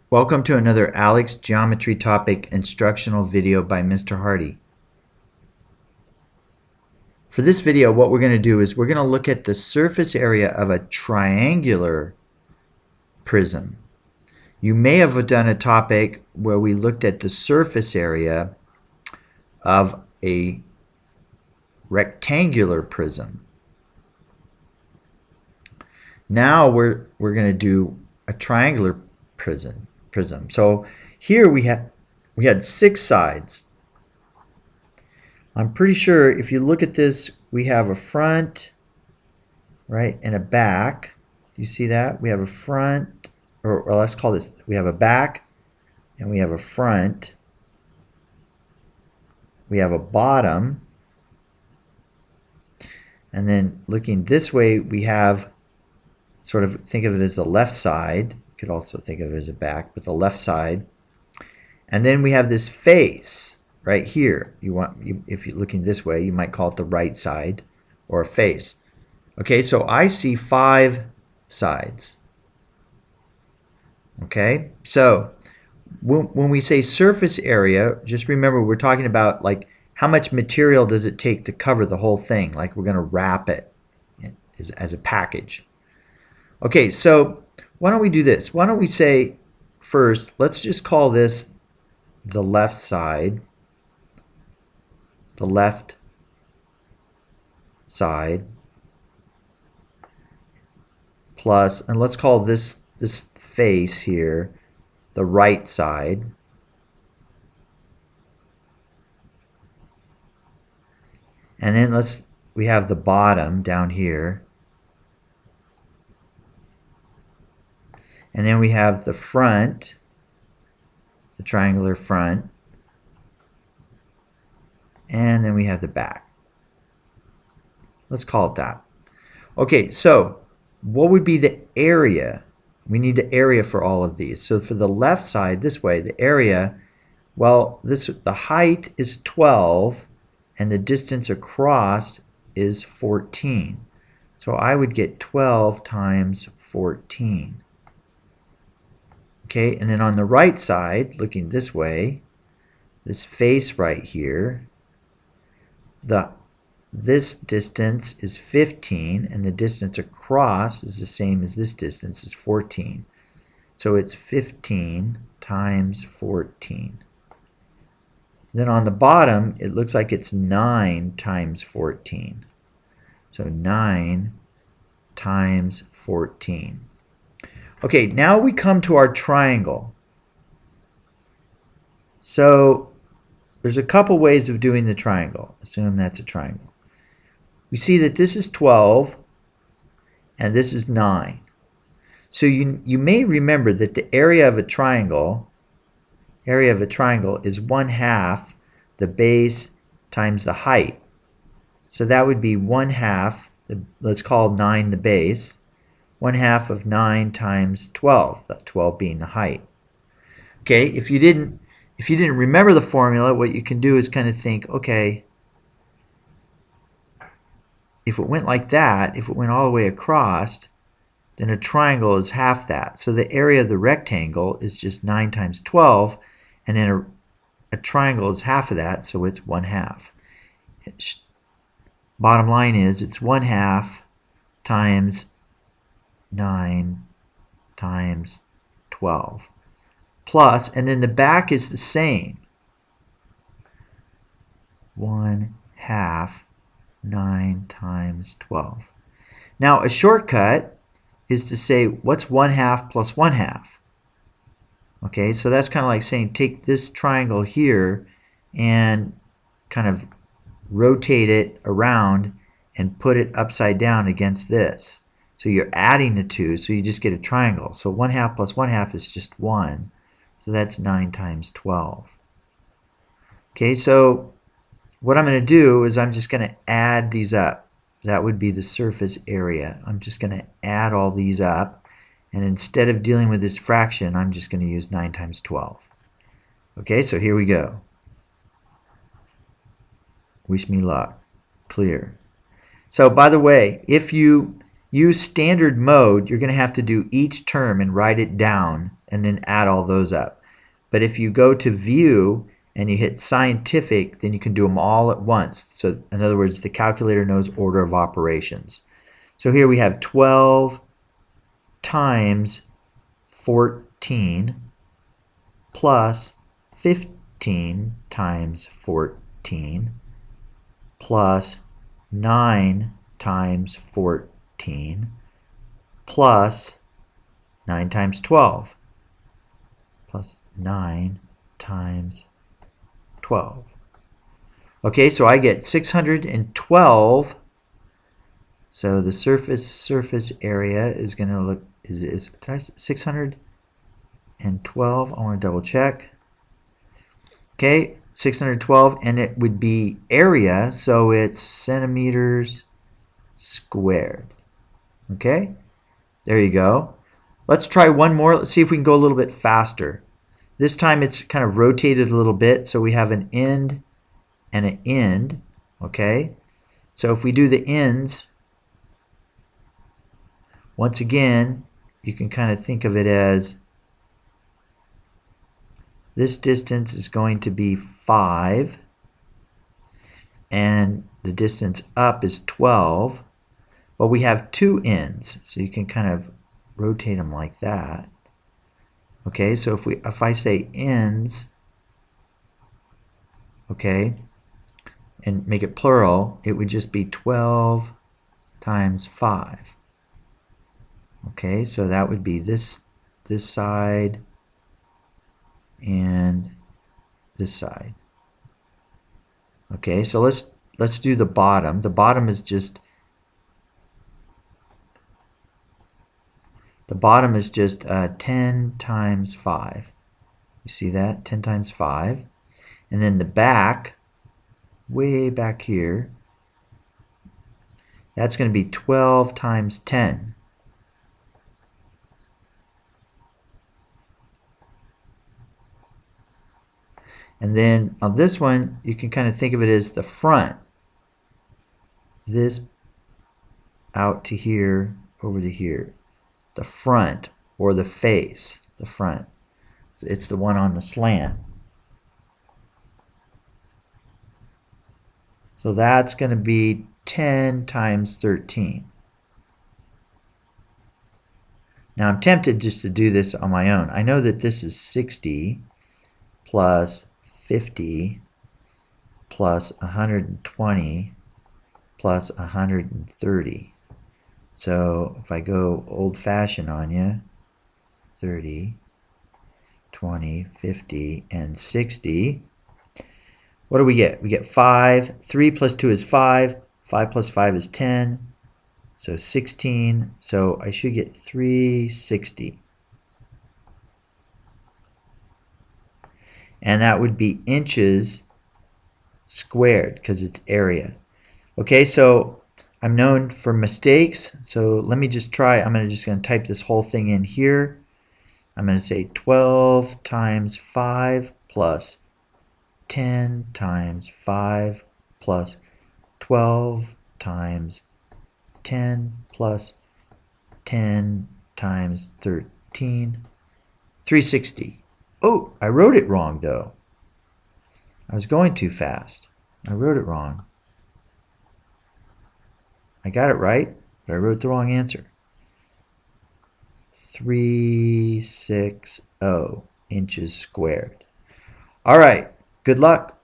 Welcome to another ALEKS Geometry Topic instructional video by Mr. Hardy. For this video, what we're going to do is we're going to look at the surface area of a triangular prism. You may have done a topic where we looked at the surface area of a rectangular prism. Now we're going to do a triangular prism. So here we had 6 sides. I'm pretty sure if you look at this, we have a front, right, and a back. Do you see that? We have a front, or let's call this, we have a back and we have a front. We have a bottom. And then looking this way, we have, sort of think of it as the left side. You could also think of it as a back, but the left side. And then we have this face right here. If you're looking this way, you might call it the right side or a face. Okay, so I see 5 sides. Okay, so when we say surface area, just remember we're talking about like how much material does it take to cover the whole thing, like we're going to wrap it as a package. Okay, so why don't we do this? Why don't we say first, let's just call this the left side, plus, and let's call this face here the right side. And then we have the bottom down here. And then we have the front, the triangular front, and then we have the back. Let's call it that. Okay, so what would be the area? We need the area for all of these. So for the left side, this way, the area, well, the height is 12, and the distance across is 14. So I would get 12 times 14. Okay, and then on the right side, looking this way, this face right here, this distance is 15, and the distance across is the same as this distance, is 14. So it's 15 times 14. Then on the bottom, it looks like it's 9 times 14. So 9 times 14. Okay, now we come to our triangle. So there's a couple ways of doing the triangle. Assume that's a triangle. We see that this is 12 and this is 9. So you may remember that the area of a triangle is 1/2 the base times the height. So that would be 1/2, let's call 9 the base, 1/2 of 9 times 12, that 12 being the height. Okay, if you didn't remember the formula, what you can do is kind of think, okay, if it went like that, if it went all the way across, then a triangle is half that. So the area of the rectangle is just 9 times 12, and then a triangle is half of that, so it's 1/2. Bottom line is it's 1/2 times 9 times 12 plus, and then the back is the same, 1/2 9 times 12. Now a shortcut is to say what's 1/2 plus 1/2. Okay, so that's kind of like saying take this triangle here and kind of rotate it around and put it upside down against this. So you're adding the two, so you just get a triangle. So 1/2 plus 1/2 is just 1. So that's 9 times 12. Okay, so what I'm going to do is I'm just going to add these up. That would be the surface area. I'm just going to add all these up. And instead of dealing with this fraction, I'm just going to use 9 times 12. Okay, so here we go. Wish me luck. Clear. So by the way, if you use standard mode, you're going to have to do each term and write it down and then add all those up. But if you go to View and you hit Scientific, then you can do them all at once. So in other words, the calculator knows order of operations. So here we have 12 times 14 plus 15 times 14 plus 9 times 14 plus 9 times 12 plus 9 times 12. Okay, so I get 612. So the surface area is going to look is 612. I want to double check. Okay, 612, and it would be area, so it's centimeters squared. Okay, there you go. Let's try one more. Let's see if we can go a little bit faster. This time it's kind of rotated a little bit, so we have an end and an end. Okay, so if we do the ends, once again, you can kind of think of it as this distance is going to be 5, and the distance up is 12. Well, we have two ends, so you can kind of rotate them like that. Okay, so if I say ends, okay, and make it plural, it would just be 12 times 5. Okay, so that would be this side and this side. Okay, so let's do the bottom. The bottom is just 10 times 5. You see that? 10 times 5. And then the back, way back here, that's going to be 12 times 10. And then on this one, you can kind of think of it as the front. This out to here, over to here. The front, or the face, the front. It's the one on the slant. So that's going to be 10 times 13. Now I'm tempted just to do this on my own. I know that this is 60 plus 50 plus 120 plus 130. So if I go old-fashioned on you, 30, 20, 50, and 60, what do we get? We get 5. 3 plus 2 is 5. 5 plus 5 is 10. So 16. So I should get 360. And that would be inches squared because it's area. Okay, so I'm known for mistakes, so let me just try. I'm just going to type this whole thing in here. I'm going to say 12 times 5 plus 10 times 5 plus 12 times 10 plus 10 times 13, 360. Oh, I wrote it wrong though. I was going too fast. I wrote it wrong. I got it right, but I wrote the wrong answer. 360 inches squared. All right, good luck.